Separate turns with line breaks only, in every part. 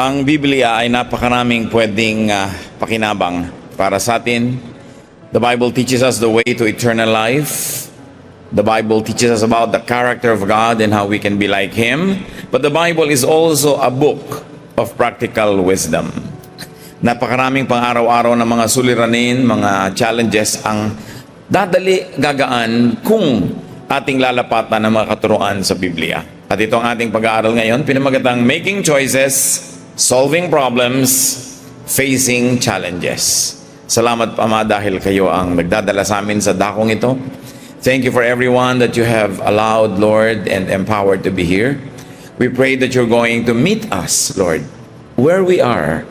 Ang Biblia ay napakaraming pwedeng pakinabang para sa atin. The Bible teaches us the way to eternal life. The Bible teaches us about the character of God and how we can be like Him. But the Bible is also a book of practical wisdom. Napakaraming pang-araw-araw na mga suliranin, mga challenges ang gagaan kung ating lalapatan ng mga katuruan sa Biblia. At ito ang ating pag-aaral ngayon, pinamagatang Making Choices, Solving Problems, Facing Challenges. Salamat Ama dahil kayo ang nagdadala sa amin sa dakong ito. Thank you for everyone that you have allowed, Lord, and empowered to be here. We pray that you're going to meet us, Lord, where we are,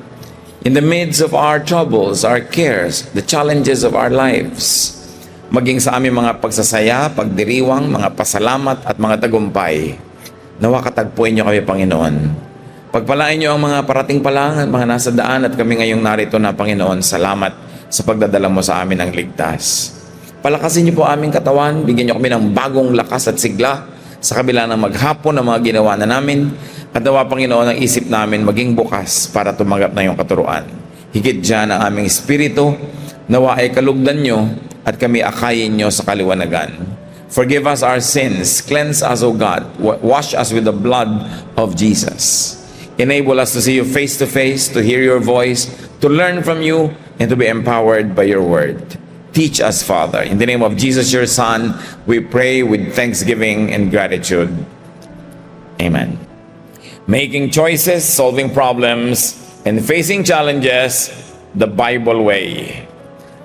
in the midst of our troubles, our cares, the challenges of our lives. Maging sa aming mga pagsasaya, pagdiriwang, mga pasalamat at mga tagumpay. Nawa katagpuin niyo kami, Panginoon. Pagpalain niyo ang mga parating pa lang at mga nasa daan at kami ngayong narito na, Panginoon. Salamat sa pagdadala mo sa amin ng ligtas. Palakasin niyo po aming katawan, bigyan niyo kami ng bagong lakas at sigla sa kabila ng maghapon ng mga ginawa na namin. At nawa, Panginoon, ang isip namin maging bukas para tumanggap na iyong katuruan. Higit dyan ang aming espiritu, nawa ay kalugdan niyo at kami akayin niyo sa kaliwanagan. Forgive us our sins, cleanse us, O God, wash us with the blood of Jesus. Enable us to see you face to face, to hear your voice, to learn from you, and to be empowered by your word. Teach us, Father. In the name of Jesus, your Son, we pray with thanksgiving and gratitude. Amen. Making choices, solving problems, and facing challenges the Bible way.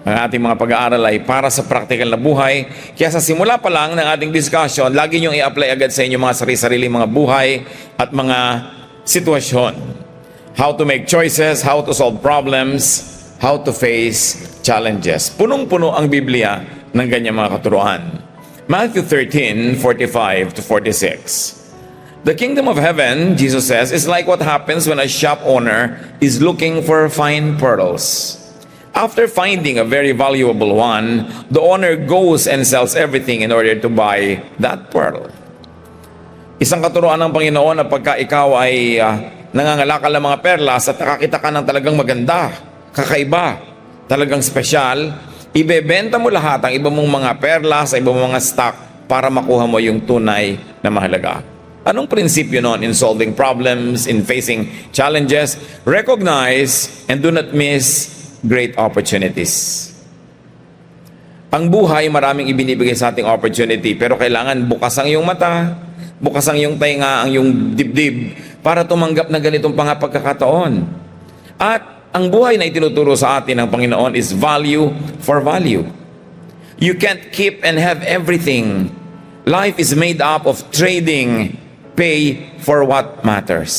Ang ating mga pag-aaral ay para sa practical na buhay. Kaya sa simula pa lang ng ating discussion, lagi niyong i-apply agad sa inyong mga sarili-sarili mga buhay at mga sitwasyon. How to make choices, how to solve problems, how to face challenges. Punong-puno ang Biblia ng ganyang mga katuruan. Matthew 13:45 to 46. The kingdom of heaven, Jesus says, is like what happens when a shop owner is looking for fine pearls. After finding a very valuable one, the owner goes and sells everything in order to buy that pearl. Isang katuruan ng Panginoon na pagka ikaw ay nangangalakal ng mga perlas at nakakita ka ng talagang maganda, kakaiba, talagang spesyal, ibebenta mo lahat ang iba mong mga perlas, iba mong mga stock para makuha mo yung tunay na mahalaga. Anong prinsipyo nun in solving problems, in facing challenges? Recognize and do not miss great opportunities. Ang buhay, maraming ibinibigay sa ating opportunity, pero kailangan bukas ang iyong mata, bukas ang iyong tainga, ang iyong dibdib, para tumanggap na ganitong pagkakataon. At ang buhay na itinuturo sa atin ng Panginoon is value for value. You can't keep and have everything. Life is made up of trading, pay for what matters.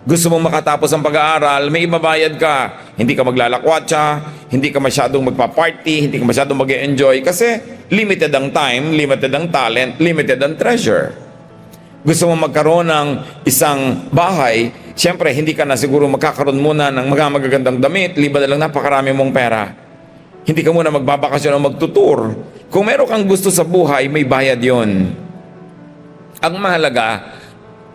Gusto mong makatapos ang pag-aaral, may ibabayad ka. Hindi ka maglalakwatsa, hindi ka masyadong magpa-party, hindi ka masyadong mag-enjoy kasi limited ang time, limited ang talent, limited ang treasure. Gusto mong magkaroon ng isang bahay, siyempre hindi ka na siguro magkakaroon muna ng magagandang damit, liba na lang napakarami mong pera. Hindi ka muna magbabakasyon o magtutur. Kung meron kang gusto sa buhay, may bayad yon. Ang mahalaga,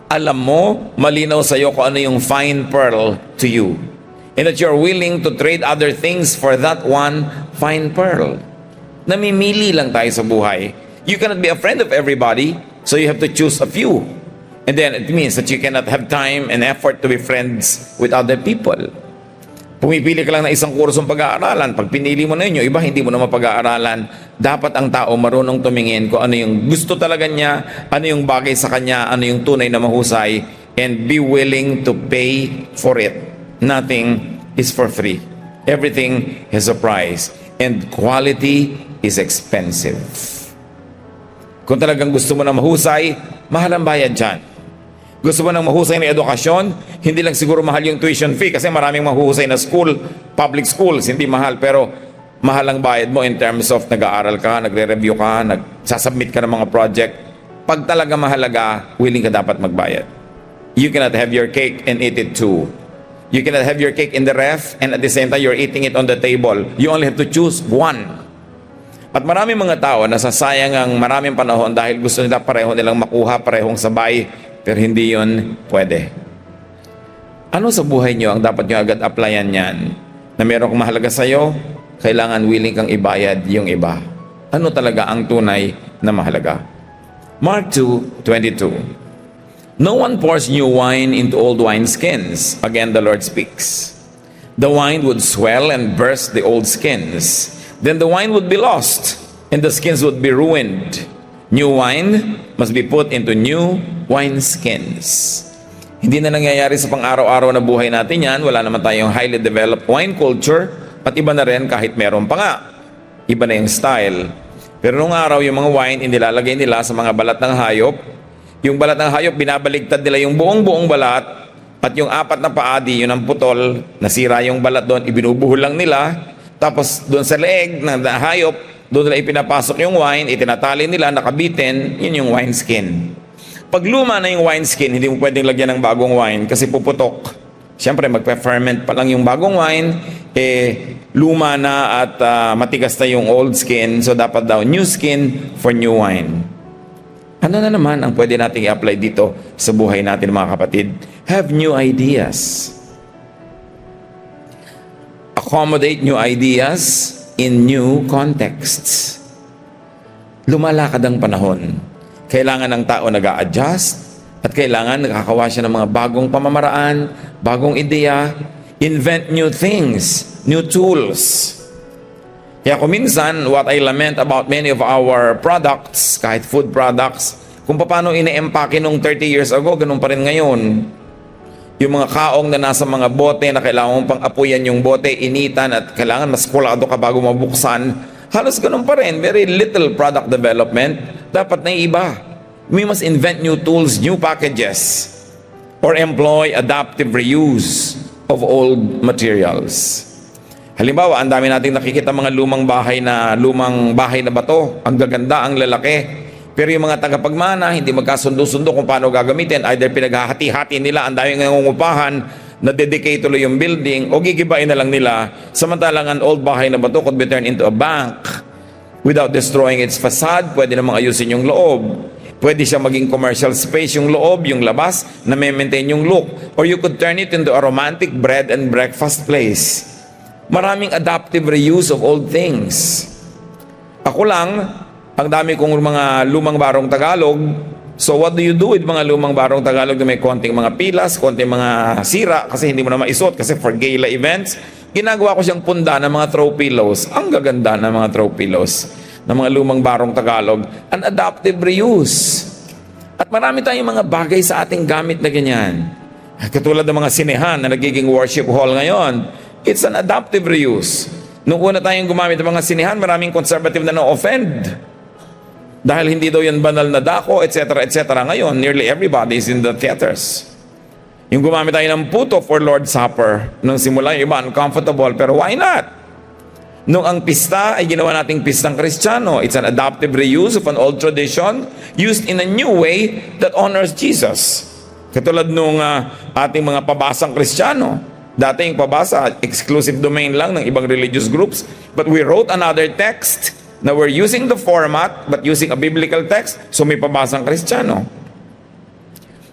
alam mo, malinaw sa iyo kung ano yung fine pearl to you. And that you're willing to trade other things for that one fine pearl. Namimili lang tayo sa buhay. You cannot be a friend of everybody, so you have to choose a few. And then it means that you cannot have time and effort to be friends with other people. Pumipili ka lang ng isang kursong pag-aaralan. Pag pinili mo na yun, yung iba hindi mo na mapag-aaralan. Dapat ang tao marunong tumingin kung ano yung gusto talaga niya, ano yung bagay sa kanya, ano yung tunay na mahusay, and be willing to pay for it. Nothing is for free. Everything has a price. And quality is expensive. Kung talagang gusto mo na mahusay, mahal ang bayad dyan. Gusto mo ng mahusay na edukasyon, hindi lang siguro mahal yung tuition fee kasi maraming mahusay na school, public schools, hindi mahal. Pero mahal ang bayad mo in terms of nag-aaral ka, nagre-review ka, nagsasubmit ka ng mga project. Pag talaga mahalaga, willing ka dapat magbayad. You cannot have your cake and eat it too. You cannot have your cake in the ref and at the same time you're eating it on the table. You only have to choose one. At maraming mga tao nasasayang ang maraming panahon dahil gusto nila pareho nilang makuha, parehong sabay, pero hindi yun pwede. Ano sa buhay nyo ang dapat nyo agad applyan yan? Na meron kang mahalaga sa'yo, kailangan willing kang ibayad yung iba. Ano talaga ang tunay na mahalaga? Mark 2:22. No one pours new wine into old wineskins. Again, the Lord speaks. The wine would swell and burst the old skins. Then the wine would be lost, and the skins would be ruined. New wine must be put into new wineskins. Hindi na nangyayari sa pang-araw-araw na buhay natin yan. Wala naman tayong highly developed wine culture, at iba na rin kahit meron pa nga. Iba na yung style. Pero nung araw, yung mga wine, inilalagay nila sa mga balat ng hayop. Yung balat ng hayop, binabaligtad nila yung buong balat, at yung apat na paadi, yun ang putol, nasira yung balat doon, ibinubuhol lang nila, tapos doon sa leeg ng hayop, doon nila ipinapasok yung wine, itinatali nila, nakabitin, yun yung wineskin. Pag luma na yung wineskin, hindi mo pwedeng lagyan ng bagong wine kasi puputok. Siyempre, magpe-ferment pa lang yung bagong wine, luma na at matigas na yung old skin, so dapat daw new skin for new wine. Ano na naman ang pwede nating i-apply dito sa buhay natin, mga kapatid? Have new ideas. Accommodate new ideas in new contexts. Lumalakad ang panahon. Kailangan ng tao nag-a-adjust at kailangan nakakawa siya ng mga bagong pamamaraan, bagong ideya, invent new things, new tools. Kaya kung minsan, what I lament about many of our products, kahit food products, kung paano ine-empake nung 30 years ago, ganun pa rin ngayon. Yung mga kaong na nasa mga bote na kailangan mong pang-apuyan yung bote, initan at kailangan mas kulado ka bago mabuksan, halos ganun pa rin. Very little product development. Dapat na iba. We must invent new tools, new packages, or employ adaptive reuse of old materials. Halimbawa, ang dami nating nakikita mga lumang bahay na bato. Ang gaganda, ang lalaki. Pero yung mga tagapagmana, hindi magkasundo-sundo kung paano gagamitin. Either pinaghahati-hati nila, ang daming nangungupahan, na-dedicate tuloy yung building, o gigibain na lang nila. Samantalang ang old bahay na bato could be turned into a bank without destroying its facade. Pwede namang ayusin yung loob. Pwede siya maging commercial space yung loob, yung labas, na maintain yung look. Or you could turn it into a romantic bread and breakfast place. Maraming adaptive reuse of old things. Ako lang, ang dami kong mga lumang barong Tagalog. So what do you do with mga lumang barong Tagalog na may konting mga pilas, konting mga sira kasi hindi mo na maisuot kasi for gala events? Ginagawa ko siyang punda ng mga throw pillows. Ang gaganda ng mga throw pillows ng mga lumang barong Tagalog. An adaptive reuse. At marami tayong mga bagay sa ating gamit na ganyan. Katulad ng mga sinehan na nagiging worship hall ngayon. It's an adaptive reuse. Nung una tayong gumamit ng mga sinehan, maraming conservative na na-offend. Dahil hindi daw yan banal na dako, etc. etc. Ngayon, nearly everybody is in the theaters. Yung gumamit tayo ng puto for Lord's Supper, nung simula yung iba uncomfortable, pero why not? Nung ang pista ay ginawa nating pistang Kristiyano, it's an adaptive reuse of an old tradition used in a new way that honors Jesus. Katulad nung ating mga pabasang Kristiyano. Dati yung pabasa, exclusive domain lang ng ibang religious groups. But we wrote another text na we're using the format but using a biblical text, so may pabasang Kristiyano.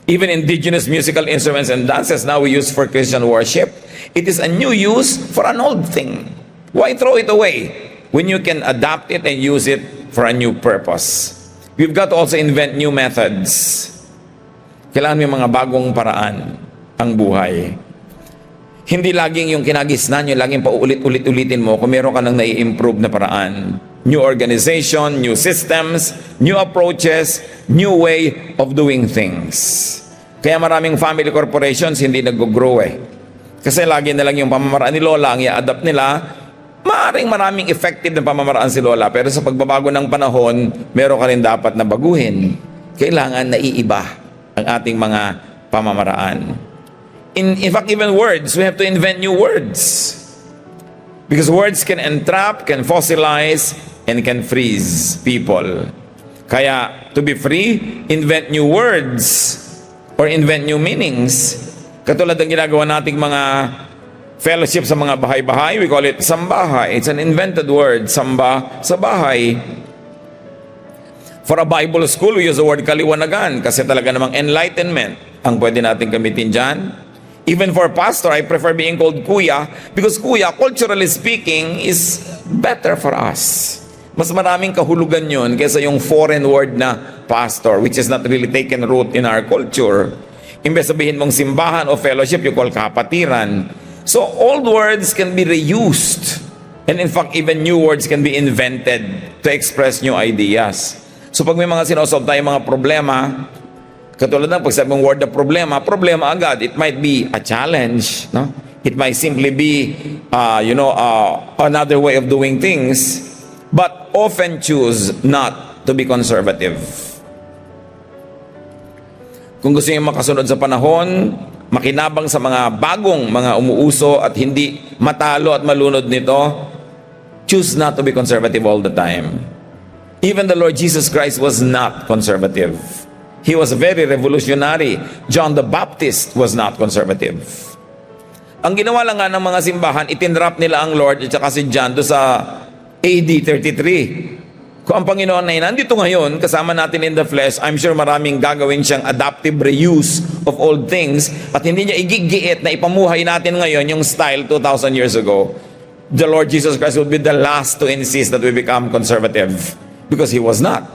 Even indigenous musical instruments and dances now we use for Christian worship. It is a new use for an old thing. Why throw it away when you can adapt it and use it for a new purpose? We've got to also invent new methods. Kailangan may mga bagong paraan ang buhay. Hindi laging yung kinagisnan, yung laging paulit-ulit-ulitin mo kung meron ka nang nai-improve na paraan. New organization, new systems, new approaches, new way of doing things. Kaya maraming family corporations hindi nag-grow eh. Kasi lagi na lang yung pamamaraan ni Lola ang i-adapt nila. Maraming effective na pamamaraan si Lola, pero sa pagbabago ng panahon, meron ka rin dapat na baguhin. Kailangan naiiba ang ating mga pamamaraan. In fact, even words, we have to invent new words. Because words can entrap, can fossilize, and can freeze people. Kaya, to be free, invent new words or invent new meanings. Katulad ng ginagawa nating mga fellowship sa mga bahay-bahay, we call it sambahay. It's an invented word, samba sa bahay. For a Bible school, we use the word kaliwanagan kasi talaga namang enlightenment ang pwede natin gamitin dyan. Even for pastor, I prefer being called kuya because kuya, culturally speaking, is better for us. Mas maraming kahulugan yun kaysa yung foreign word na pastor, which is not really taken root in our culture. Imbes sabihin mong simbahan o fellowship, you call kapatiran. So old words can be reused. And in fact, even new words can be invented to express new ideas. So pag may mga sinosolve tayong mga problema, katulad ng pag sabi mong word na problema, problema agad. It might be a challenge, no? It might simply be, another way of doing things, but often choose not to be conservative. Kung gusto niyo makasunod sa panahon, makinabang sa mga bagong mga umuuso at hindi matalo at malunod nito, choose not to be conservative all the time. Even the Lord Jesus Christ was not conservative. He was very revolutionary. John the Baptist was not conservative. Ang ginawa lang nga ng mga simbahan, itinrap nila ang Lord at saka si John do sa AD 33. Kung ang Panginoon ay nandito ngayon, kasama natin in the flesh, I'm sure maraming gagawin siyang adaptive reuse of old things at hindi niya igigiit na ipamuhay natin ngayon yung style 2,000 years ago. The Lord Jesus Christ will be the last to insist that we become conservative because He was not.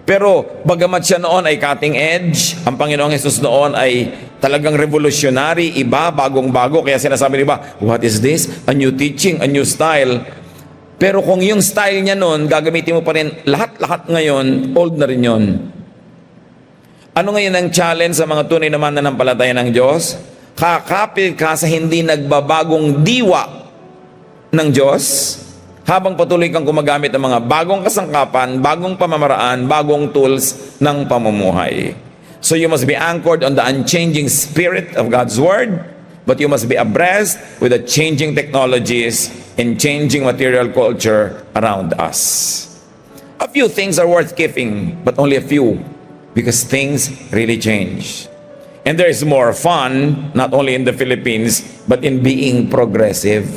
Pero bagamat siya noon ay cutting edge, ang Panginoong Jesus noon ay talagang revolutionary, iba, bagong-bago. Kaya sinasabi niya, what is this? A new teaching, a new style. Pero kung yung style niya noon, gagamitin mo pa rin lahat-lahat ngayon, old na rin yun. Ano ngayon ang challenge sa mga tunay na mananampalataya ng Diyos? Kakapil ka sa hindi nagbabagong diwa ng Diyos, habang patuloy kang gumagamit ng mga bagong kasangkapan, bagong pamamaraan, bagong tools ng pamumuhay. So you must be anchored on the unchanging spirit of God's Word, but you must be abreast with the changing technologies and changing material culture around us. A few things are worth keeping, but only a few, because things really change. And there is more fun, not only in the Philippines, but in being progressive.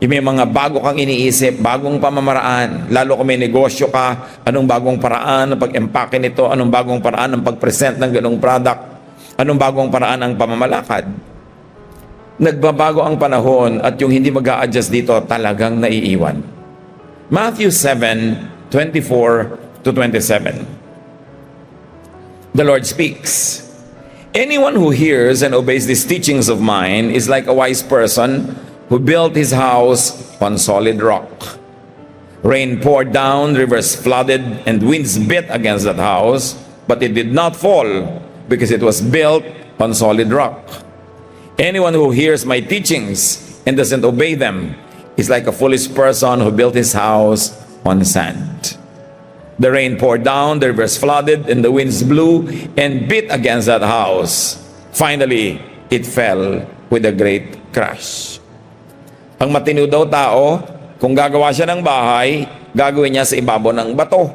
Yung may mga bago kang iniisip, bagong pamamaraan, lalo kung may negosyo ka, anong bagong paraan ng pag-empake nito, anong bagong paraan ng pag-present ng ganong product, anong bagong paraan ng pamamalakad. Nagbabago ang panahon at yung hindi mag-a-adjust dito talagang naiiwan. Matthew 7:24-27. The Lord speaks, "Anyone who hears and obeys these teachings of mine is like a wise person who built his house on solid rock. Rain poured down, rivers flooded, and winds beat against that house, but it did not fall because it was built on solid rock. Anyone who hears my teachings and doesn't obey them is like a foolish person who built his house on sand. The rain poured down, the rivers flooded, and the winds blew and beat against that house. Finally, it fell with a great crash." Ang matino daw tao, kung gagawa siya ng bahay, gagawin niya sa ibabaw ng bato.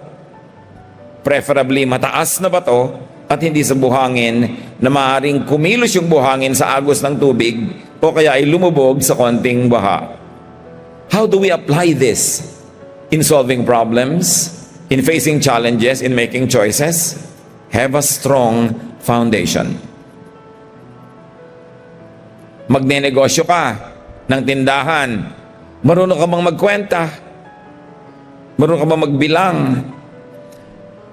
Preferably mataas na bato at hindi sa buhangin na maaaring kumilos yung buhangin sa agos ng tubig o kaya ay lumubog sa konting baha. How do we apply this in solving problems, in facing challenges, in making choices? Have a strong foundation. Magnenegosyo ka ng tindahan, marunong ka bang magkwenta? Marunong ka bang magbilang?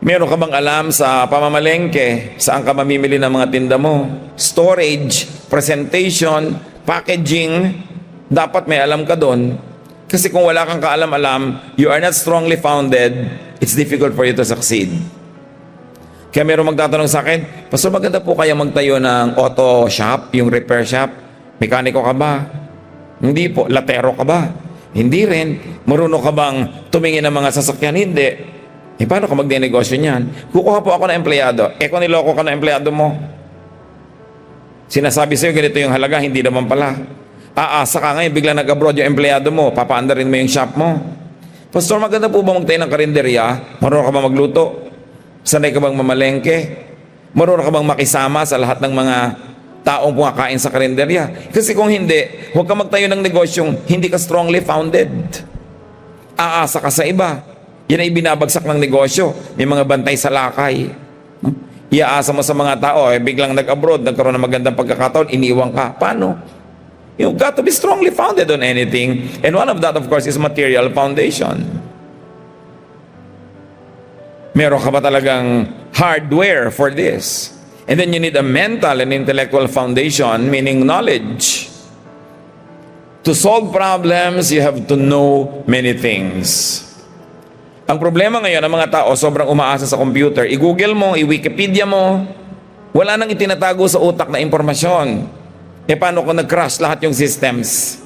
Meron ka bang alam sa pamamalengke, saan ka mamimili ng mga tinda mo? Storage, presentation, packaging, dapat may alam ka doon. Kasi kung wala kang kaalam-alam, you are not strongly founded, it's difficult for you to succeed. Kaya meron magtatanong sa akin, Pastor, maganda po kaya magtayo ng auto shop, yung repair shop? Mekaniko ka ba? Hindi po. Latero ka ba? Hindi rin. Marunong ka bang tumingin ng mga sasakyan? Hindi. Paano ka magdinegosyo niyan? Kukuha po ako ng empleyado. Kung niloko ka ng empleyado mo, sinasabi sa'yo ganito yung halaga, hindi naman pala. Aasa ka ngayon, bigla nag-abroad yung empleyado mo, papaandarin mo yung shop mo. Pastor, maganda po ba magtayo ng karinderya? Marunong ka bang magluto? Sanay ka bang mamalengke? Marunong ka bang makisama sa lahat ng mga taong pumakain sa karinderya? Kasi kung hindi, huwag ka magtayo ng negosyong hindi ka strongly founded. Aasa ka sa iba. Yan ay binabagsak ng negosyo. May mga bantay sa lakay. Iaasa mo sa mga tao, biglang nag-abroad, nagkaroon ng magandang pagkakataon, iniwan ka. Paano? You've got to be strongly founded on anything. And one of that, of course, is material foundation. Meron ka ba talagang hardware for this? And then you need a mental and intellectual foundation, meaning knowledge. To solve problems, you have to know many things. Ang problema ngayon ng mga tao, sobrang umaasa sa computer. I-Google mo, i-Wikipedia mo, wala nang itinatago sa utak na impormasyon. Paano kung nag-crash lahat yung systems?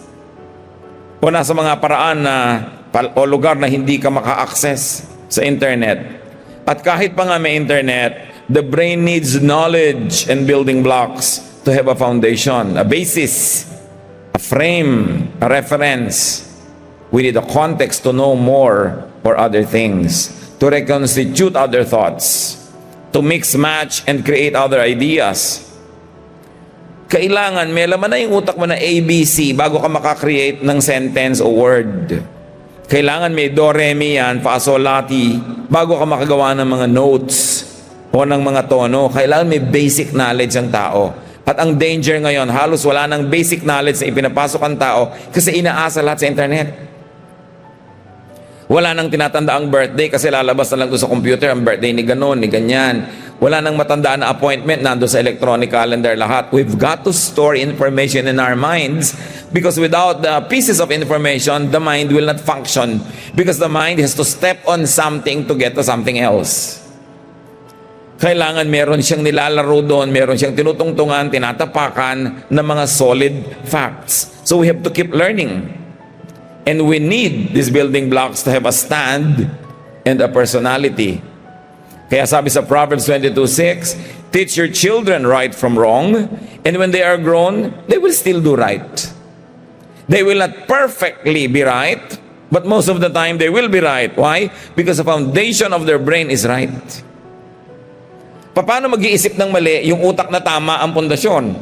O nasa mga paraan na, o lugar na hindi ka maka-access sa internet. At kahit pa nga may internet, the brain needs knowledge and building blocks to have a foundation, a basis, a frame, a reference. We need a context to know more or other things, to reconstitute other thoughts, to mix, match, and create other ideas. Kailangan may laman na yung utak mo na ABC bago ka makakreate ng sentence o word. Kailangan may do, re, mi yan, fa, sol, la, ti, bago ka makagawa ng mga notes o ng mga tono. Kailangan may basic knowledge ang tao. At ang danger ngayon, halos wala ng basic knowledge na ipinapasok ang tao kasi inaasa lahat sa internet. Wala nang tinatanda ang birthday kasi lalabas na lang doon sa computer ang birthday ni ganon, ni ganyan. Wala nang matandaan na appointment, nando sa electronic calendar lahat. We've got to store information in our minds because without the pieces of information, the mind will not function because the mind has to step on something to get to something else. Kailangan meron siyang nilalaro doon, meron siyang tinutungtungan, tinatapakan ng mga solid facts. So we have to keep learning. And we need these building blocks to have a stand and a personality. Kaya sabi sa Proverbs 22:6, teach your children right from wrong, and when they are grown, they will still do right. They will not perfectly be right, but most of the time they will be right. Why? Because the foundation of their brain is right. Paano mag-iisip ng mali yung utak na tama ang pundasyon?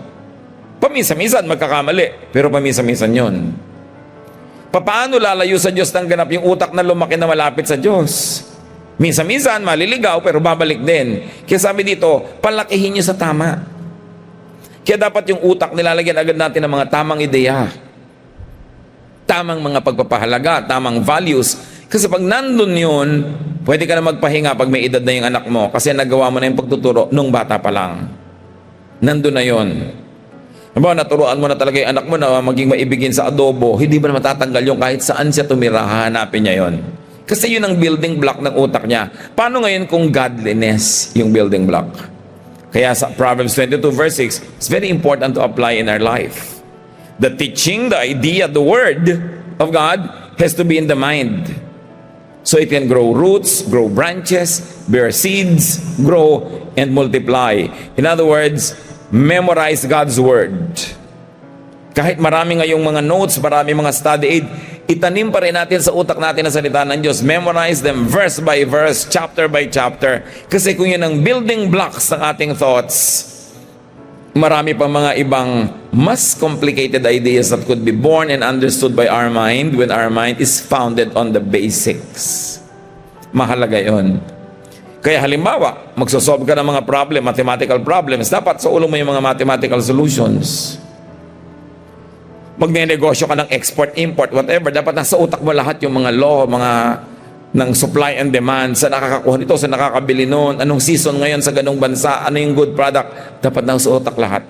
Paminsan-minsan magkakamali, pero paminsan-minsan yun. Paano lalayo sa Diyos ng ganap yung utak na lumaki na malapit sa Diyos? Minsan-minsan maliligaw pero babalik din. Kaya sabi dito, palakihin niyo sa tama. Kaya dapat yung utak nilalagyan agad natin ng mga tamang ideya. Tamang mga pagpapahalaga, tamang values. Kasi pag nandun yun, pwede ka na magpahinga pag may edad na yung anak mo kasi nagawa mo na yung pagtuturo nung bata pa lang. Nandun na yun. Diba, naturuan mo na talaga yung anak mo na maging maibigin sa adobo, hindi ba na matatanggal yung kahit saan siya tumira, hahanapin niya yon. Kasi yun ang building block ng utak niya. Paano ngayon kung godliness yung building block? Kaya sa Proverbs 22 verse 6, it's very important to apply in our life. The teaching, the idea, the word of God has to be in the mind. So it can grow roots, grow branches, bear seeds, grow, and multiply. In other words, memorize God's Word. Kahit marami ngayong mga notes, marami mga study aid, itanim pa rin natin sa utak natin ang salita ng Diyos. Memorize them verse by verse, chapter by chapter. Kasi kung yun ang building blocks ng ating thoughts, marami pa mga ibang mas complicated ideas that could be born and understood by our mind when our mind is founded on the basics. Mahalaga yun. Kaya halimbawa, magsosolve ka ng mga problem, mathematical problems, dapat sa ulo mo yung mga mathematical solutions. Magne-negosyo ka ng export, import, whatever, dapat nasa utak mo lahat yung mga law, mga ng supply and demand, sa nakakakuha nito, sa nakakabili noon, anong season ngayon sa ganong bansa, ano yung good product, dapat nasa utak lahat.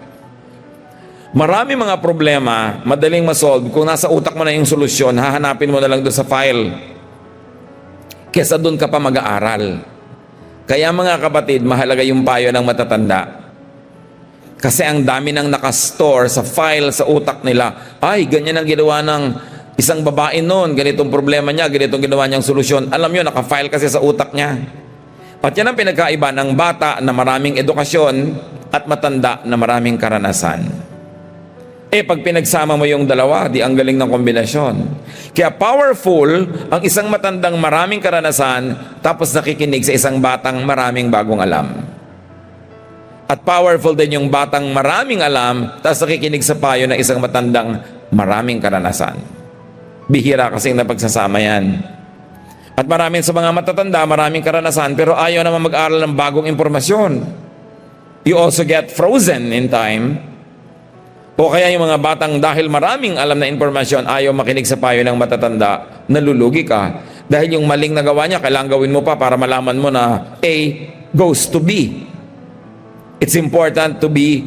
Marami mga problema, madaling masolve, kung nasa utak mo na yung solusyon, hahanapin mo na lang doon sa file, kesa doon ka pa mag-aaral. Kaya mga kapatid, mahalaga yung payo ng matatanda. Kasi ang dami nang nakastore sa file sa utak nila. Ay, ganyan ang ginawa ng isang babae noon. Ganitong problema niya, ganitong ginawa niyang solusyon. Alam niyo, nakafile kasi sa utak niya. At yan ang pinagkaiba ng bata na maraming edukasyon at matanda na maraming karanasan. Pag pinagsama mo yung dalawa, di ang galing ng kombinasyon. Kaya powerful ang isang matandang maraming karanasan tapos nakikinig sa isang batang maraming bagong alam. At powerful din yung batang maraming alam tapos nakikinig sa payo ng isang matandang maraming karanasan. Bihira kasing napagsasama yan. At maraming sa mga matatanda, maraming karanasan pero ayaw naman mag-aral ng bagong impormasyon. you also get frozen in time. O kaya yung mga batang dahil maraming alam na impormasyon, ayaw makinig sa payo ng matatanda, nalulugi ka. Dahil yung maling nagawa niya, kailangan gawin mo pa para malaman mo na A goes to B. It's important to be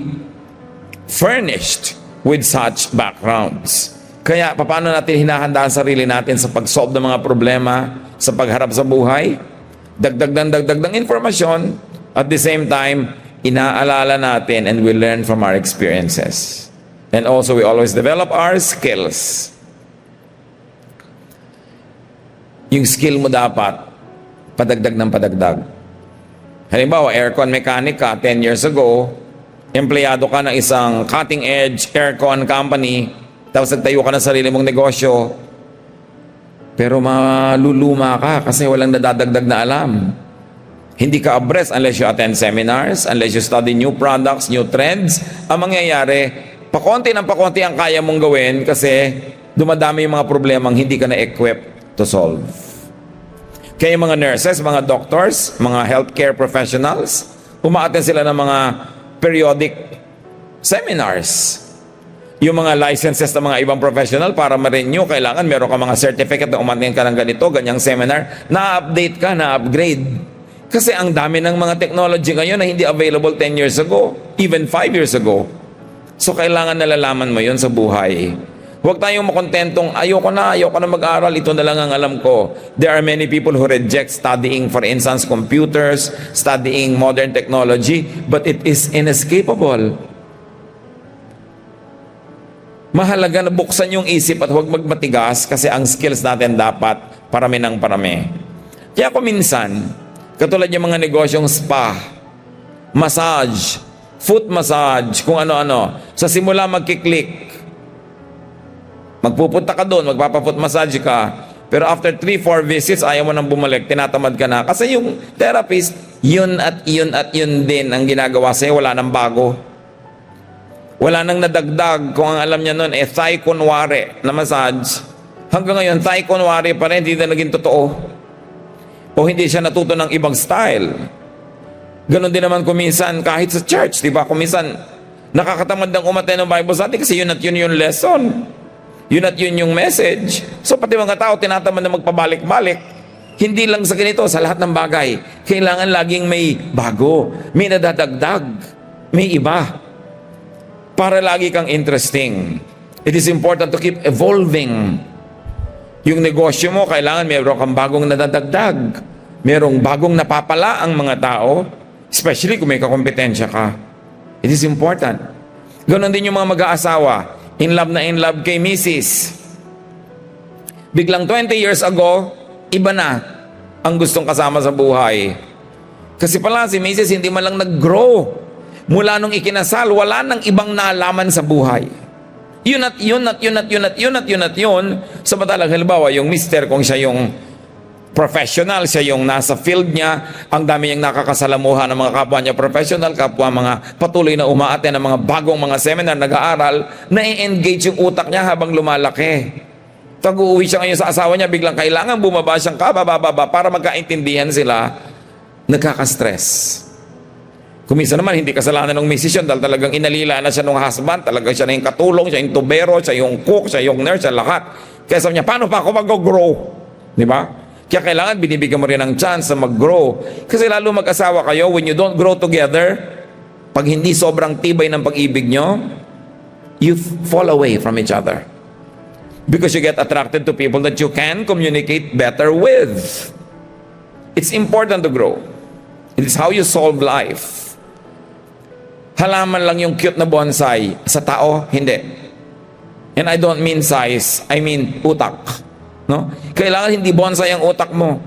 furnished with such backgrounds. Kaya paano natin hinahanda ang sarili natin sa pag-solve ng mga problema, sa pagharap sa buhay? Dagdag ng informasyon, at the same time, inaalala natin and we learn from our experiences. And also, we always develop our skills. Yung skill mo dapat, padagdag ng padagdag. Halimbawa, aircon mechanic ka, 10 years ago, empleyado ka ng isang cutting-edge aircon company, tapos nagtayo ka ng sarili mong negosyo, pero maluluma ka kasi walang nadadagdag na alam. Hindi ka abreast unless you attend seminars, unless you study new products, new trends. Ang mangyayari, pakonti ng pakonti ang kaya mong gawin kasi dumadami yung mga problemang hindi ka na-equip to solve. Kaya yung mga nurses, mga doctors, mga healthcare professionals, umaattend sila ng mga periodic seminars. Yung mga licenses ng mga ibang professional para ma-renew, kailangan meron ka mga certificate na umattend ka ng ganito, ganyang seminar, na-update ka, na-upgrade. Kasi ang dami ng mga technology ngayon na hindi available 10 years ago, even 5 years ago. So kailangan nalalaman mo yun sa buhay. Huwag tayong makontentong, ayoko na mag-aral, ito na lang ang alam ko. There are many people who reject studying, for instance, computers, studying modern technology, but it is inescapable. Mahalaga na buksan yung isip at huwag magmatigas kasi ang skills natin dapat parami ng parami. Kaya ako minsan, katulad yung mga negosyong spa, massage, foot massage, kung ano-ano, sa simula magkiklik, magpupunta ka doon, magpapafoot massage ka, pero after 3-4 visits, ayaw mo nang bumalik, tinatamad ka na. Kasi yung therapist, yun at yun din ang ginagawa sa'yo, wala nang bago. Wala nang nadagdag. Kung ang alam niya nun, thigh kunwari na massage. Hanggang ngayon, thigh kunwari pa rin, hindi na naging totoo. O hindi siya natuto ng ibang style. Ganon din naman kuminsan kahit sa church, di ba? Kuminsan, nakakatamad ng umattend ng Bible study kasi yun at yun yung lesson. Yun at yun yung message. So pati mga tao, tinatamad na magpabalik-balik. Hindi lang sa ganito, sa lahat ng bagay. Kailangan laging may bago, may nadadagdag, may iba. Para lagi kang interesting. It is important to keep evolving. Yung negosyo mo, kailangan meron kang bagong nadadagdag. Merong bagong napapala ang mga tao, especially kung may kakompetensya ka. It is important. Ganon din yung mga mag-aasawa. In love kay Mrs. Biglang 20 years ago, iba na ang gustong kasama sa buhay. Kasi pala si Mrs. hindi man lang nag-grow. Mula nung ikinasal, wala nang ibang naalaman sa buhay. Yun. Samantalang halimbawa, yung mister, kung siya yung professional, siya yung nasa field niya, ang dami niyang nakakasalamuha ng mga kapwa niya professional, kapwa mga patuloy na umaattend ng mga bagong mga seminar, nag-aaral, na-engage yung utak niya habang lumalaki. Pag uuwi siya ngayon sa asawa niya, biglang kailangan bumaba siyang kababa para magkaintindihan sila, nagkaka-stress. Kuminsan naman, hindi kasalanan ng misis yun dahil talagang inalila na siya ng husband, talagang siya na yung katulong, siya yung tubero, siya yung cook, siya yung nurse, siya lahat. Kaya sabi niya, paano pa ako mag-grow? Di ba? Kaya kailangan binibigyan mo rin ng chance na mag-grow. Kasi lalo mag-asawa kayo, when you don't grow together, pag hindi sobrang tibay ng pag-ibig nyo, you fall away from each other. Because you get attracted to people that you can communicate better with. It's important to grow. It is how you solve life. Halaman lang yung cute na bonsai. Sa tao, hindi. And I don't mean size, I mean utak. No? Kailangan hindi bonsai ang utak mo.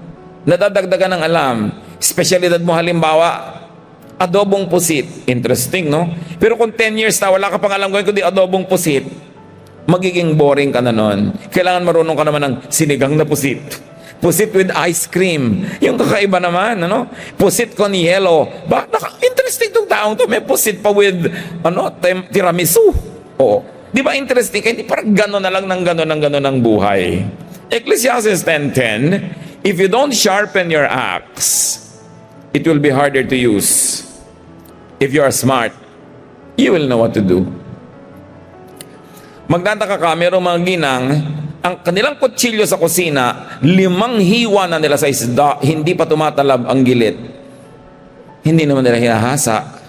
Nadadagdagan ng alam. Espesyalidad mo halimbawa, adobong pusit. Interesting, no? Pero kung 10 years na, wala ka pang alam gawin kundi adobong pusit, magiging boring ka na nun. Kailangan marunong ka naman ng sinigang na pusit. Pusit with ice cream. Yung kakaiba naman, ano? Pusit con yellow. Interesting tong taong to. May pusit pa with, tiramisu. Oo. Di ba interesting? Kaya hindi parang gano'n na lang ng gano'n ng buhay. Ecclesiastes 10:10, if you don't sharpen your axe, it will be harder to use. If you are smart, you will know what to do. Magtataka ka, merong mga ginang, ang kanilang kutsilyo sa kusina, 5 hiwa na nila sa isda, hindi pa tumatalab ang gilid. Hindi naman nila hinahasa.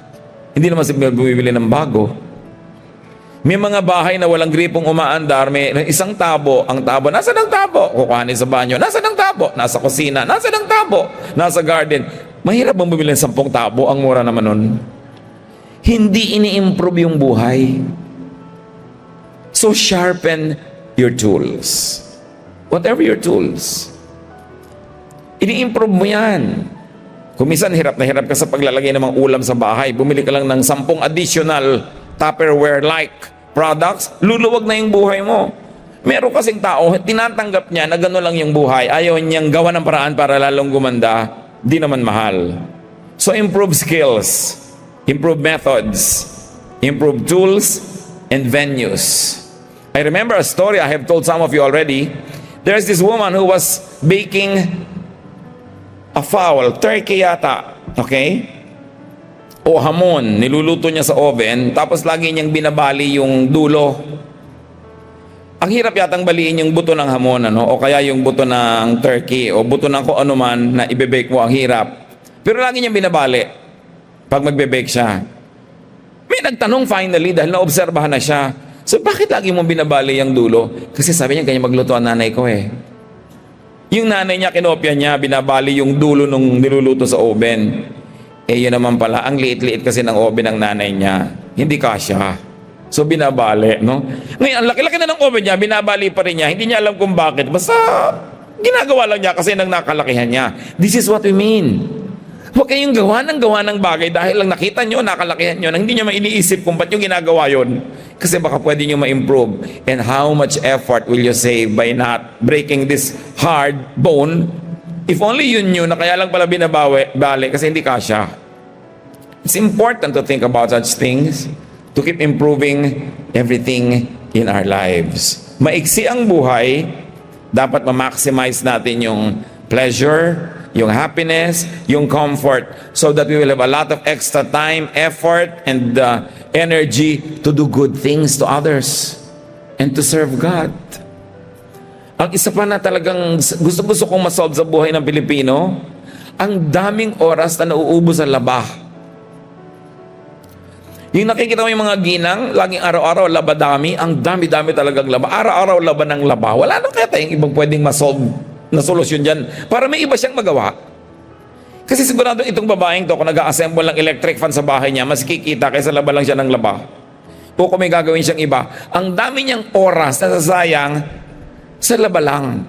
Hindi naman sila bumibili ng bago. May mga bahay na walang gripong umaandar, may isang tabo, ang tabo, nasa ng tabo? Kukuhanin sa banyo, nasa ng tabo? Nasa kusina, nasa ng tabo? Nasa garden. Mahirap bang bumili ng 10 tabo? Ang mura naman nun. Hindi ini-improve yung buhay. So sharpen your tools. Whatever your tools. Ini-improve mo yan. Kung minsan hirap na hirap ka sa paglalagay ng mga ulam sa bahay, bumili ka lang ng 10 additional Tupperware-like products, luluwag na yung buhay mo. Meron kasing tao, tinatanggap niya na gano'n lang yung buhay. Ayaw niyang gawa ng paraan para lalong gumanda, di naman mahal. So improve skills, improve methods, improve tools, and venues. I remember a story I have told some of you already. There's this woman who was baking a fowl, turkey yata, okay? O hamon, niluluto niya sa oven, tapos lagi niyang binabali yung dulo. Ang hirap yatang baliin yung buto ng hamon, ano? O kaya yung buto ng turkey, o buto ng kung ano man na ibe-bake mo, ang hirap. Pero lagi niyang binabali pag magbe-bake siya. May nagtanong finally dahil naobserbahan na siya. So bakit lagi mong binabali yung dulo? Kasi sabi niya, ganyan magluto ang nanay ko eh. Yung nanay niya, kinopya niya, binabali yung dulo nung niluluto sa oven. Eh yun naman pala, ang liit-liit kasi ng oven ng nanay niya. Hindi kasya. So binabali, no? Ngayon, ang laki-laki na ng oven niya, binabali pa rin niya. Hindi niya alam kung bakit. Basta ginagawa lang niya kasi nang nakalakihan niya. This is what we mean. Huwag kayong gawa ng bagay dahil lang nakita nyo, nakalakihan nyo, nang hindi nyo mainiisip kung ba't yung ginagawa yun. Kasi baka pwede nyo ma-improve. And how much effort will you save by not breaking this hard bone? If only you knew na kaya lang pala binabali kasi hindi kasya. It's important to think about such things, to keep improving everything in our lives. Maiksi ang buhay, dapat ma-maximize natin yung pleasure, yung happiness, yung comfort, so that we will have a lot of extra time, effort, and energy to do good things to others and to serve God. Ang isa pa na talagang gusto kong masolve sa buhay ng Pilipino, ang daming oras na nauubos sa laba. Yung nakikita mo yung mga ginang, laging araw-araw laba dami, ang dami-dami talagang laba. Araw-araw laba ng laba. Wala na kaya tayong ibang pwedeng masolve na solusyon dyan para may iba siyang magawa. Kasi sigurado itong babaeng to, kung nag-assemble ng electric fan sa bahay niya, mas kikita kaysa laba lang siya ng laba. O kung may gagawin siyang iba, ang dami niyang oras na sasayang sa laba lang.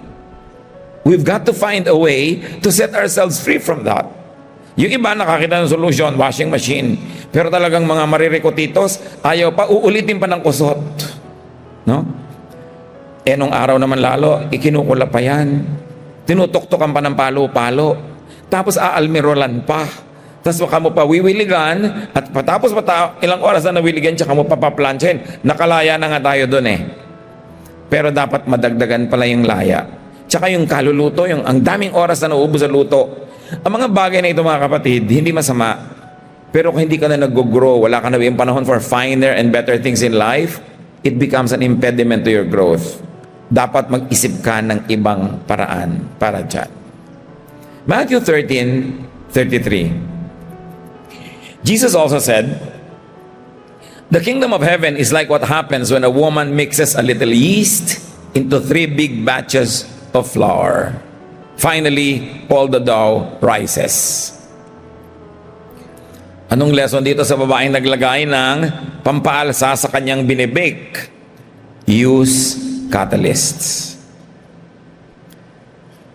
We've got to find a way to set ourselves free from that. Yung iba nakakita ng solution, washing machine. Pero talagang mga maririkotitos, ayaw pa, uulitin pa ng kusot. No? Eh nung araw naman lalo, ikinukula pa yan. Tinutuktukan pa ng palo-palo. Tapos aalmirolan pa. Tapos baka mo pa wiwiligan, at patapos ilang oras na nawiligan, tsaka mo papaplansyahin. Nakalaya na nga tayo doon eh. Pero dapat madagdagan pala yung laya. Tsaka yung kaluluto, yung ang daming oras na nauubos sa luto. Ang mga bagay na ito mga kapatid, hindi masama. Pero kung hindi ka na nag-grow, wala ka na yung panahon for finer and better things in life, it becomes an impediment to your growth. Dapat mag-isip ka ng ibang paraan para dyan. Matthew 13:33. Jesus also said, "The kingdom of heaven is like what happens when a woman mixes a little yeast into 3 big batches of flour. Finally, all the dough rises." Anong lesson dito sa babaeng naglagay ng pampaalsa sa kanyang binibake? Use catalysts.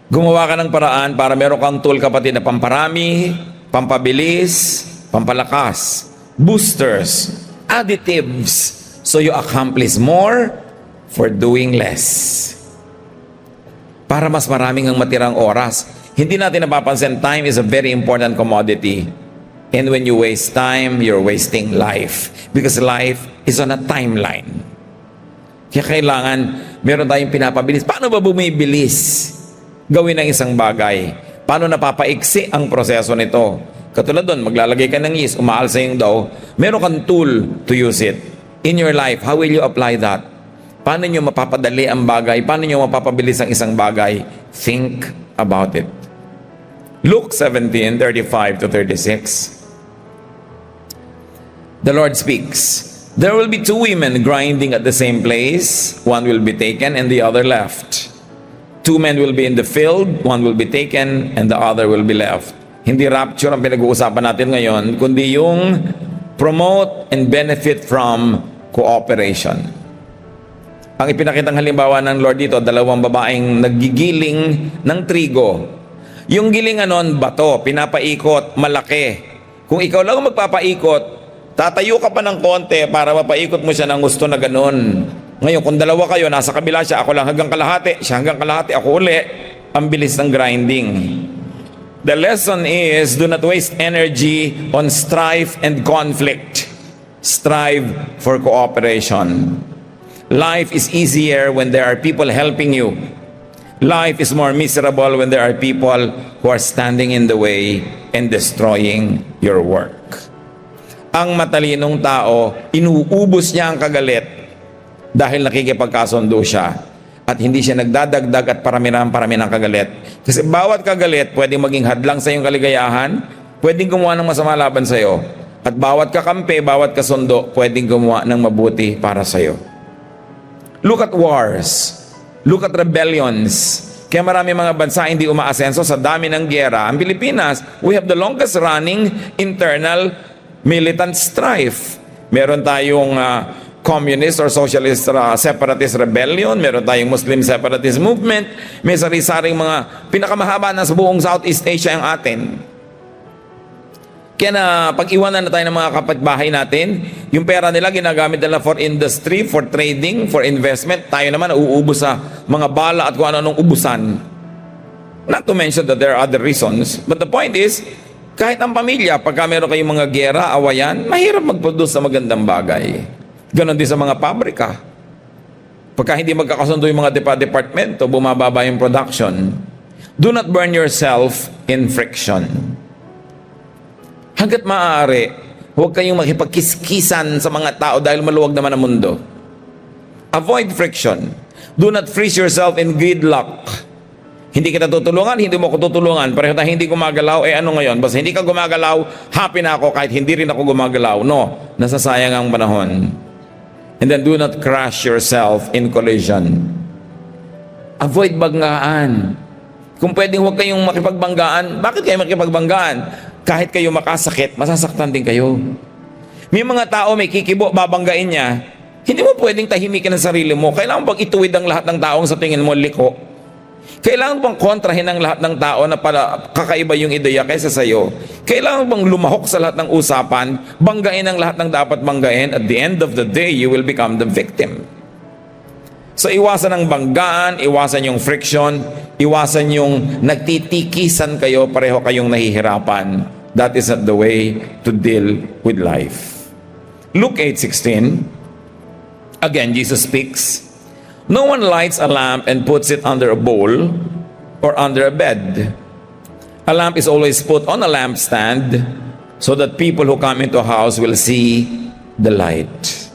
Gumawa ka ng paraan para meron kang tool, kapatid, na pamparami, pampabilis, pampalakas, boosters, additives, so you accomplish more for doing less. Para mas maraming ang matirang oras. Hindi natin napapansin, time is a very important commodity. And when you waste time, you're wasting life. Because life is on a timeline. Kaya kailangan, meron tayong pinapabilis. Paano ba bumibilis gawin ang isang bagay? Paano napapaiksi ang proseso nito? Katulad doon, maglalagay ka ng yeast, umaalsa yung dough, meron kang tool to use it. In your life, how will you apply that? Paano nyo mapapadali ang bagay? Paano nyo mapapabilis ang isang bagay? Think about it. Luke 17:35 to 36. The Lord speaks, "There will be two women grinding at the same place. One will be taken and the other left. Two men will be in the field. One will be taken and the other will be left." Hindi rapture ang pinag-uusapan natin ngayon, kundi yung promote and benefit from cooperation. Ang ipinakitang halimbawa ng Lord dito, dalawang babaeng naggigiling ng trigo. Yung gilingan nun, bato, pinapaikot, malaki. Kung ikaw lang magpapaikot, tatayo ka pa ng konti para mapaikot mo siya ng gusto na ganun. Ngayon, kung dalawa kayo, nasa kabila siya, ako lang hanggang kalahati, siya hanggang kalahati, ako uli, ang bilis ng grinding. The lesson is, do not waste energy on strife and conflict. Strive for cooperation. Life is easier when there are people helping you. Life is more miserable when there are people who are standing in the way and destroying your work. Ang matalinong tao, inuubos niya ang kagalit dahil nakikipagkasundo siya. At hindi siya nagdadagdag at parami ng kagalit. Kasi bawat kagalit pwedeng maging hadlang sa iyong kaligayahan, pwedeng gumawa ng masama laban sa iyo. At bawat kakampi, bawat kasundo, pwedeng gumawa ng mabuti para sa iyo. Look at wars. Look at rebellions. Kaya marami mga bansa hindi umaasenso sa dami ng gyera. Ang Pilipinas, we have the longest running internal militant strife. Meron tayong communist or socialist separatist rebellion, meron tayong Muslim separatist movement, may sari-saring mga pinakamahaba na sa buong Southeast Asia ang atin. Kaya na pag-iwanan na tayo ng mga kapitbahay natin, yung pera nila ginagamit nila for industry, for trading, for investment, tayo naman uubos sa mga bala at kung ano-anong ubusan. Not to mention that there are other reasons, but the point is, kahit ang pamilya, pagka meron kayong mga gera, awayan, mahirap mag-produce sa magandang bagay. Ganon din sa mga pabrika. Pagka hindi magkakasundo yung mga departamento, bumababa yung production. Do not burn yourself in friction. Hanggat maaari, huwag kayong makipagkiskisan sa mga tao dahil maluwag naman ang mundo. Avoid friction. Do not freeze yourself in gridlock. Hindi kita tutulungan, hindi mo ko tutulungan. Pareho tayo hindi gumagalaw, ano ngayon? Basta hindi ka gumagalaw, happy na ako kahit hindi rin ako gumagalaw. No, nasasayang ang panahon. And then do not crush yourself in collision. Avoid banggaan. Kung pwedeng huwag kayong makipagbanggaan, bakit kayo makipagbanggaan? Kahit kayo makasakit, masasaktan din kayo. May mga tao may kikibo, babanggain niya. Hindi mo pwedeng tahimikin ang sarili mo. Kailangan bang ituwid ang lahat ng taong sa tingin mo liko? Kailangan bang kontrahin ang lahat ng tao na para kakaiba yung ideya kaysa sa'yo? Kailangan bang lumahok sa lahat ng usapan, banggain ang lahat ng dapat banggain? At the end of the day, you will become the victim. So iwasan ang banggaan, iwasan yung friction, iwasan yung nagtitikisan kayo, pareho kayong nahihirapan. That is not the way to deal with life. Luke 8:16, again, Jesus speaks, "No one lights a lamp and puts it under a bowl or under a bed. A lamp is always put on a lampstand so that people who come into a house will see the light."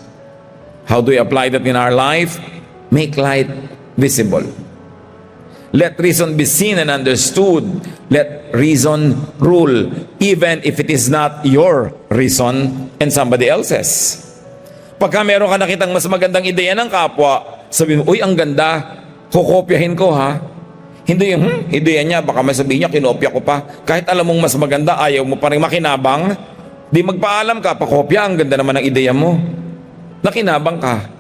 How do we apply that in our life? Make light visible. Let reason be seen and understood. Let reason rule, even if it is not your reason and somebody else's. Pagka meron ka nakitang mas magandang ideya ng kapwa, sabi mo, uy, ang ganda, kukopyahin ko ha. Hindi yung, ideya niya, baka masabihin niya, kinopya ko pa. Kahit alam mong mas maganda, ayaw mo pa rin makinabang. Di magpaalam ka, pakopya, ang ganda naman ng ideya mo. Nakinabang ka.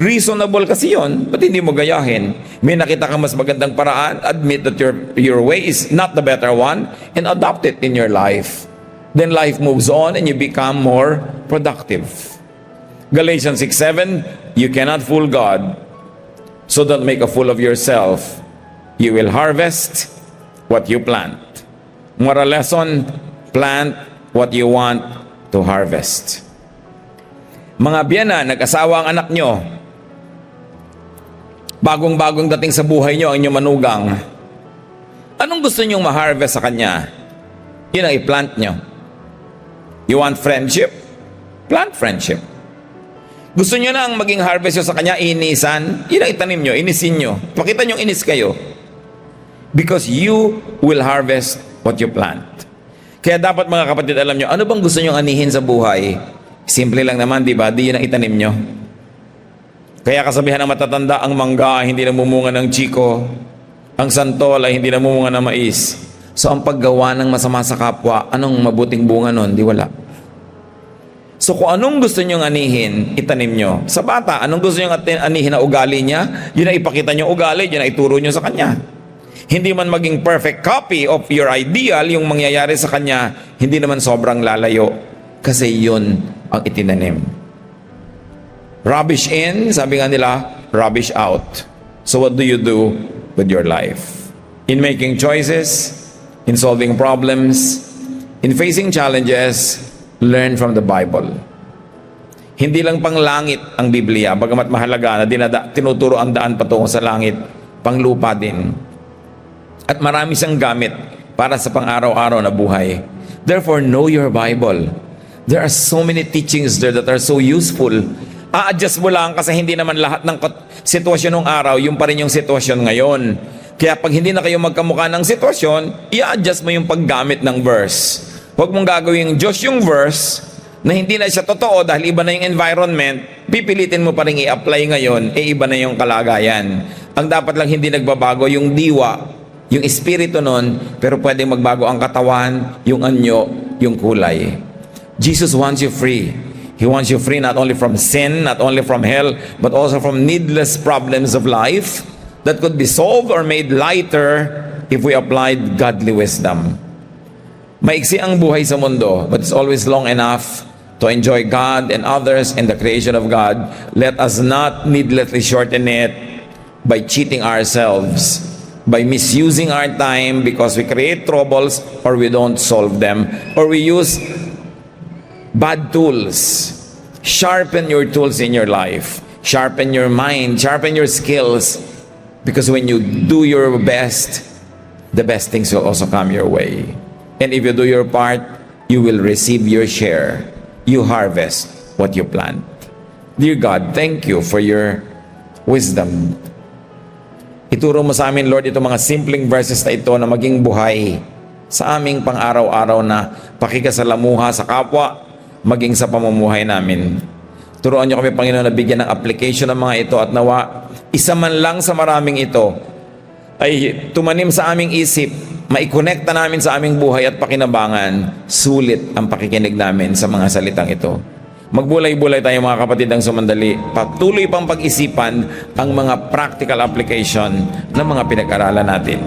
Reasonable kasi yon, ba't hindi mo gayahin? May nakita kang mas magandang paraan, admit that your way is not the better one, and adopt it in your life. Then life moves on and you become more productive. Galatians 6:7, you cannot fool God, so don't make a fool of yourself. You will harvest what you plant. Moral lesson, plant what you want to harvest. Mga biyana, nag-asawa ang anak nyo. Bagong-bagong dating sa buhay nyo ang inyong manugang. Anong gusto nyong ma-harvest sa kanya? Yun ang i-plant nyo. You want friendship? Plant friendship. Gusto nyo na ang maging harvest nyo sa kanya, inisan? Yun ang itanim nyo, inisin nyo. Pakita nyo inis kayo. Because you will harvest what you plant. Kaya dapat mga kapatid, alam nyo, ano bang gusto nyo anihin sa buhay? Simple lang naman, di ba? Di yun ang itanim nyo. Kaya kasabihan ng matatanda, ang mangga ay hindi namumunga ng chiko, ang santol ay hindi namumunga ng mais. So ang paggawa ng masama sa kapwa, anong mabuting bunga nun? Di wala. So kung anong gusto nyong anihin, itanim nyo. Sa bata, anong gusto nyong anihin na ugali niya, yun na ipakita nyo ugali, yun na ituro nyo sa kanya. Hindi man maging perfect copy of your ideal, yung mangyayari sa kanya, hindi naman sobrang lalayo. Kasi yun ang itinanim. Rubbish in, sabi nga nila, rubbish out. So what do you do with your life? In making choices, in solving problems, in facing challenges, learn from the Bible. Hindi lang pang langit ang Biblia, bagamat mahalaga na tinuturo ang daan patungo sa langit, pang lupa din. At marami siyang gamit para sa pang-araw-araw na buhay. Therefore, know your Bible. There are so many teachings there that are so useful. A-adjust mo lang kasi hindi naman lahat ng sitwasyon ng araw, yung pa rin yung sitwasyon ngayon. Kaya pag hindi na kayo magkamukha ng sitwasyon, i-adjust mo yung paggamit ng verse. Huwag mong gagawin Diyos yung verse na hindi na siya totoo dahil iba na yung environment, pipilitin mo pa rin i-apply ngayon, iba na yung kalagayan. Ang dapat lang hindi nagbabago yung diwa, yung espiritu nun, pero pwedeng magbago ang katawan, yung anyo, yung kulay. Jesus wants you free. He wants you free not only from sin, not only from hell, but also from needless problems of life that could be solved or made lighter if we applied godly wisdom. Maiksi ang buhay sa mundo, but it's always long enough to enjoy God and others and the creation of God. Let us not needlessly shorten it by cheating ourselves, by misusing our time because we create troubles or we don't solve them, or we use bad tools. Sharpen your tools in your life. Sharpen your mind, sharpen your skills, because when you do your best, the best things will also come your way. And if you do your part, you will receive your share. You harvest what you plant. Dear God, thank you for your wisdom. Ituro mo sa amin, Lord, itong mga simpleng verses na ito na maging buhay sa aming pang-araw-araw na pakikasalamuha sa kapwa, maging sa pamumuhay namin. Turuan niyo kami, Panginoon, na bigyan ng application ng mga ito at nawa, isa man lang sa maraming ito ay tumanim sa aming isip, maikonekta namin sa aming buhay at pakinabangan, sulit ang pakikinig namin sa mga salitang ito. Magbulay-bulay tayo mga kapatid ang sumandali, patuloy pang pag-isipan ang mga practical application ng mga pinag-aralan natin.